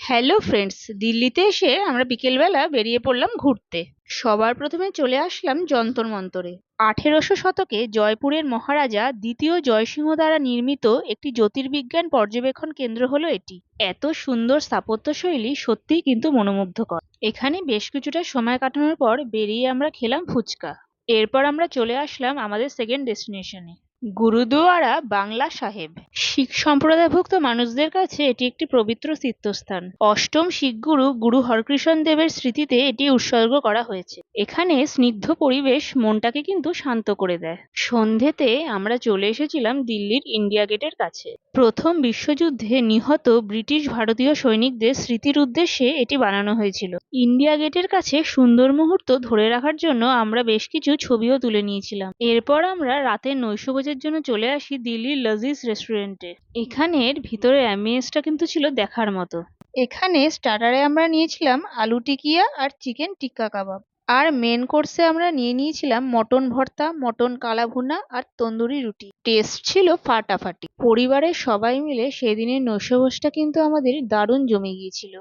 Hello friends, দিল্লিতে এসে আমরা বিকেলবেলা বেরিয়ে পড়লাম ঘুরতে। সবার প্রথমে চলে আসলাম যন্তর মন্তরে। 1800 শতকে জয়পুরের মহারাজা দ্বিতীয় জয়সিংহ দ্বারা নির্মিত একটি জ্যোতির্বিজ্ঞান পর্যবেক্ষণ কেন্দ্র হলো এটি। এত সুন্দর স্থাপত্যশৈলী সত্যিই কিন্তু মনোমুগ্ধকর। এখানে বেশ কিছুটা সময় কাটানোর পর বেরিয়ে আমরা খেলাম ফুচকা। এরপর আমরা চলে আসলাম আমাদের সেকেন্ড ডেস্টিনেশনে, গুরুদুয়ারা বাংলা সাহেব। শিখ সম্প্রদায়ভুক্ত মানুষদের কাছে এটি একটি পবিত্র তীর্থস্থান। অষ্টম শিখ গুরু গুরু হরকৃষ্ণ দেবের স্মৃতিতে এটি উৎসর্গ করা হয়েছে। এখানে স্নিগ্ধ পরিবেশ মনটাকে কিন্তু শান্ত করে দেয়। সন্ধেতে আমরা চলে এসেছিলাম দিল্লির ইন্ডিয়া গেটের কাছে। প্রথম বিশ্বযুদ্ধে নিহত ব্রিটিশ ভারতীয় সৈনিকদের স্মৃতির উদ্দেশ্যে এটি বানানো হয়েছিল। ইন্ডিয়া গেটের কাছে সুন্দর মুহূর্ত ধরে রাখার জন্য আমরা বেশ কিছু ছবিও তুলে নিয়েছিলাম। এরপর আমরা রাতের নৈশভোজের জন্য চলে আসি দিল্লির লজিজ রেস্টুরেন্টে। এখানের ভিতরে অ্যাম্বিয়েন্সটা কিন্তু ছিল দেখার মতো। এখানে স্টার্টারে আমরা নিয়েছিলাম আলু টিকিয়া আর চিকেন টিক্কা কাবাব। আর মেন কোর্সে আমরা নিয়েছিলাম মটন ভর্তা, মটন কালা ভুনা আর তন্দুরি রুটি। টেস্ট ছিল ফাটাফাটি। পরিবারের সবাই মিলে সেদিনের নৈশভোজটা কিন্তু আমাদের দারুণ জমে গিয়েছিল।